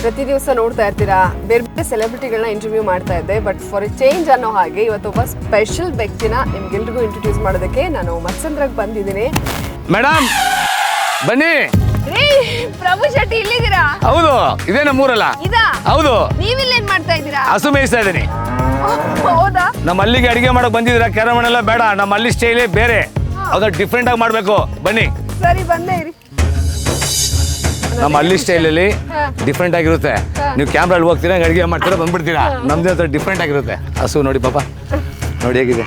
ಪ್ರತಿ ದಿವಸ ನೋಡ್ತಾ ಇರ್ತೀರಾ ಬೇರೆ ಬೇರೆ ಸೆಲೆಬ್ರಿಟಿಗಳನ್ನ ಇಂಟರ್ವ್ಯೂ ಮಾಡ್ತಾ ಇದ್ದೆ. ಬಟ್ ಫಾರ್ ಎ ಚೇಂಜ್ ಅನ್ನೋ ಹಾಗೆ ಇವತ್ತು ಒಬ್ಬ ಸ್ಪೆಷಲ್ ವ್ಯಕ್ತಿನ ನಿಮ್ಗೆಲ್ರಿಗೂ ಇಂಟ್ರೊಡ್ಯೂಸ್ ಮಾಡೋದಕ್ಕೆ ನಾನು ಮತ್ಸಂದ್ರಕ್ಕೆ ಬಂದಿದ್ದೀನಿ. ಮೇಡಮ್ ಬನ್ನಿ. ಪ್ರಭು ಶೆಟ್ಟಿ ಇಲ್ಲಿದ್ದೀರಾ? ಹೌದು, ಇದೇ ನಮ್ಮೂರಲ್ಲ. ಇದಾ? ಹೌದು. ನೀವಿಲ್ಲೇನ್ ಮಾಡ್ತಾ ಇದ್ದೀರಾ? ಹಸು ಮೇಯಿಸ್ತಾ ಇದ್ದೀನಿ. ಹೌದಾ? ನಮ್ಮ ಅಲ್ಲಿಗೆ ಅಡಿಗೆ ಮಾಡಕ್ ಬಂದಿದ್ದೀರಾ? ಕೆರಮಣೆಲ್ಲ ಬೇಡ, ನಮ್ಮ ಅಲ್ಲಿ ಸ್ಟೈಲೇ ಬೇರೆ, ಅದನ್ನ ಡಿಫ್ರೆಂಟ್ ಆಗಿ ಮಾಡ್ಬೇಕು. ಬನ್ನಿ. ಸರಿ, ಬಂದೇ ಇರಿ. ನಮ್ಮ ಅಲ್ಲಿ ಸ್ಟೈಲಲ್ಲಿ ಡಿಫ್ರೆಂಟ್ ಆಗಿರುತ್ತೆ. ನೀವು ಕ್ಯಾಮ್ರಲ್ಲಿ ಹೋಗ್ತೀರಾ, ಅಡಿಗೆ ಮಾಡ್ತೀರಾ, ಬಂದ್ಬಿಡ್ತೀರಾ. ನಮ್ದೇ ಹತ್ರ ಡಿಫ್ರೆಂಟ್ ಆಗಿರುತ್ತೆ. ಹಸು ನೋಡಿ ಪಾಪ, ನೋಡಿ ಹೇಗಿದೆ.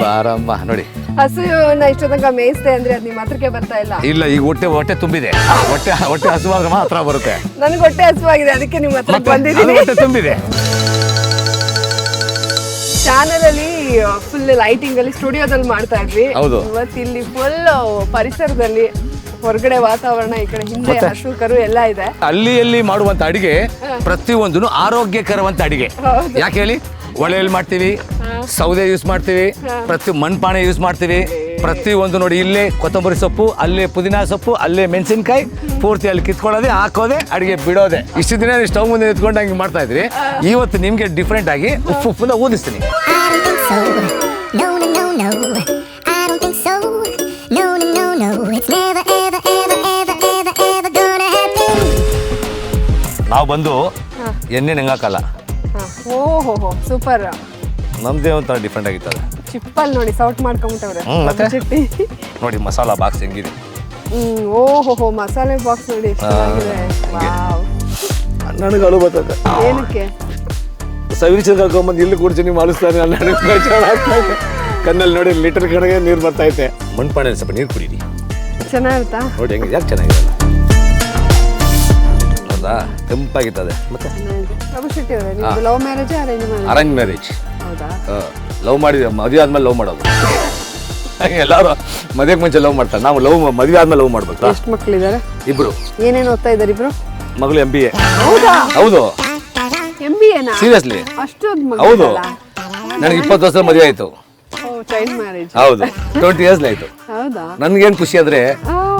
ಬಾರಮ್ಮ ನೋಡಿ. ಹಸು ಇಷ್ಟ ತನಕ ಮೇಯಿಸ್ತೆ ಅಂದ್ರೆ ಅದು ನಿಮ್ಮ ಹತ್ರಕ್ಕೆ ಬರ್ತಾ ಇಲ್ಲ. ಇಲ್ಲ, ಈಗ ಹೊಟ್ಟೆ ತುಂಬಿದೆ. ಹೊಟ್ಟೆ ಹಸುವಾಗ ಮಾತ್ರ ಬರುತ್ತೆ. ನನ್ಗೆ ಹೊಟ್ಟೆ ಹಸುವಾಗಿದೆ, ಅದಕ್ಕೆ ನಿಮ್ಮ ಹತ್ರ ಬಂದಿದ್ದೀನಿ. ಹೊಟ್ಟೆ ತುಂಬಿದೆ. ಚಾನಲ್ ಅಲ್ಲಿ ಫುಲ್ ಲೈಟಿಂಗ್ ಅಲ್ಲಿ ಸ್ಟುಡಿಯೋದಲ್ಲಿ ಮಾಡ್ತಾ ಇದ್ವಿ. ಇವತ್ತು ಇಲ್ಲಿ ಫುಲ್ ಪರಿಸರದಲ್ಲಿ ಹೊರಗಡೆ ವಾತಾವರಣ, ಈ ಕಡೆ ಹಿಂದೆ ಹಸು ಕರು ಎಲ್ಲ ಇದೆ. ಅಲ್ಲಿ ಮಾಡುವಂತ ಅಡಿಗೆ ಪ್ರತಿಯೊಂದು ಆರೋಗ್ಯಕರವಂತ ಅಡಿಗೆ. ಯಾಕೆ ಹೇಳಿ? ಒಲೆಯಲ್ಲಿ ಮಾಡ್ತೀವಿ, ಸೌದೆ ಯೂಸ್ ಮಾಡ್ತೀವಿ, ಪ್ರತಿ ಮಣ್ಪಾನೆ ಯೂಸ್ ಮಾಡ್ತೀವಿ. ಪ್ರತಿಯೊಂದು ನೋಡಿ, ಇಲ್ಲೇ ಕೊತ್ತಂಬರಿ ಸೊಪ್ಪು, ಅಲ್ಲೇ ಪುದೀನ ಸೊಪ್ಪು, ಅಲ್ಲೇ ಮೆಣಸಿನ್ಕಾಯಿ ಪೂರ್ತಿ ಅಲ್ಲಿ ಕಿತ್ಕೊಳ್ಳೋದೆ, ಹಾಕೋದೆ, ಅಡಿಗೆ ಬಿಡೋದೆ. ಇಷ್ಟು ದಿನ ಸ್ಟವ್ ಮುಂದೆ ನಿಂತ್ಕೊಂಡು ಹಂಗೆ ಮಾಡ್ತಾ ಇದ್ರಿ. ಇವತ್ತು ನಿಮ್ಗೆ ಡಿಫ್ರೆಂಟ್ ಆಗಿ ಉಪ್ಪುನ ಊದಿಸ್ತೀನಿ. ನಾವು ಬಂದು ಎಣ್ಣೆ ನಂಗಾಕಲ್ಲ. ಓಹೋ, ಸೂಪರ್. ನಮ್ದೇ ಒಂಥರ ಡಿಫ್ರೆಂಟ್ ಆಗಿರ್ತದೆ. ಚಿಪ್ಪಲ್ ನೋಡಿ ಸೌಟ್ ಮಾಡ್ಕೊಂಬಿಟ್ಟವ್ರೆ. ಮತ್ತೆ ನೋಡಿ ಮಸಾಲಾ ಬಾಕ್ಸ್ ಹೆಂಗಿದೆ. ಓಹೋ, ಮಸಾಲೆ ಬಾಕ್ಸ್ ನೋಡಿ ಎಷ್ಟು ಚೆನ್ನಾಗಿದೆ. ವಾವ್, ನನಗೆ ಅಳು ಬರ್ತದೆ. ಏನಕ್ಕೆ? ಸವಿರಿ ಚಂದ ಕರ್ಕೊಂಬಂದು ಇಲ್ಲಿ ಕೂಡ್ಸಿ ಮಾಡಿಸ್ತಾರೆ. ಕಣ್ಣಲ್ಲಿ ನೋಡಿ ಲೀಟರ್ ಕಡೆಗೆ ನೀರು ಬರ್ತಾ ಐತೆ. ಮಣ್ಪಾಣೆ ಸ್ವಲ್ಪ ನೀರು ಕುಡೀರಿ. ಚೆನ್ನಾಗಿರುತ್ತಾ? ನೋಡಿ ಹೆಂಗೆ, ಯಾಕೆ ಚೆನ್ನಾಗಿದೆ ಹೌದಾ? ಕೆಂಪಾಗಿರ್ತದೆ. ಮತ್ತೆ ಪ್ರಭು ಶೆಟ್ಟಿ ಅವರೇ, ನೀವು ಲವ್ ಮ್ಯಾರೇಜ್ ಅರೇಂಜ್ ಮ್ಯಾರೇಜ್? ಹೌದಾ? ಲವ್ ಮಾಡಿದ್ವಿ, ಮದುವೆ ಆದ್ಮೇಲೆ ಲವ್ ಮಾಡೋದು. ಎಲ್ಲರೂ ಮದುವೆಗೆ ಮುಂಚೆ ಲವ್ ಮಾಡ್ತಾರೆ, ನಾವು ಮದುವೆ ಆದ್ಮೇಲೆ ಲವ್ ಮಾಡ್ಬೇಕು. ಎಷ್ಟು ಮಕ್ಕಳಿದ್ದಾರೆ? ಇಬ್ರು. ಏನೇನು ಓದ್ತಾ ಇದ್ದಾರೆ ಇಬ್ರು? ಮಗಳು MBA. ಹೌದಾ? ಹೌದು. MBA ನಾ? ಸೀರಿಯಸ್ಲಿ? ಅಷ್ಟೊಂದು? ಹೌದು, ನನಗೆ 20 ವರ್ಷ ಮದುವೆ ಆಯ್ತು. Child marriage? ಹೌದು, 20 ಇಯರ್ಸ್ ಆಯ್ತು. ಹೌದಾ? ನನ್ಗೇನ್ ಖುಷಿ ಅಂದ್ರೆ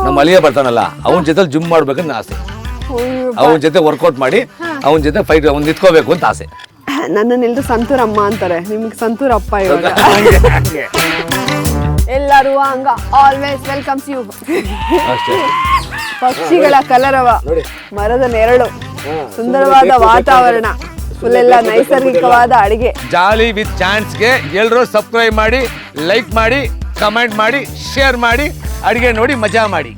ನಮ್ಮ ಅಳಿಯ ಬರ್ತಾನಲ್ಲ, ಅವನ ಜೊತೆ ಜಿಮ್ ಮಾಡ್ಬೇಕಂತ ಆಸೆ. ಅವನ ಜೊತೆ ವರ್ಕೌಟ್ ಮಾಡಿ ಅವನ ಜೊತೆ ಫೈಟ್ ಅವ್ನು ನಿಂತ್ಕೋಬೇಕು ಅಂತ ಆಸೆ. ನನ್ನನ್ನೆಲ್ಲರೂ ಸಂತೂರ್ ಅಮ್ಮ ಅಂತಾರೆ, ನಿಮ್ಗೆ ಸಂತೂರ್ ಅಪ್ಪ ಇವಾಗ. ಎಲ್ಲರೂ ಹಂಗ ಆಲ್ವೇಸ್ ವೆಲ್ಕಮ್ಸ್ ಯು. ಪಕ್ಷಿಗಳ ಕಲರವ, ಮರದ ನೆರಳು, ಸುಂದರವಾದ ವಾತಾವರಣ, ಫುಲ್ ಎಲ್ಲ ನೈಸರ್ಗಿಕವಾದ ಅಡಿಗೆ. ಜಾಲಿ ವಿತ್ ಚಾನ್ಸ್ಗೆ ಎಲ್ಲರೂ ಸಬ್ಸ್ಕ್ರೈಬ್ ಮಾಡಿ, ಲೈಕ್ ಮಾಡಿ, ಕಮೆಂಟ್ ಮಾಡಿ, ಶೇರ್ ಮಾಡಿ, ಅಡಿಗೆ ನೋಡಿ ಮಜಾ ಮಾಡಿ.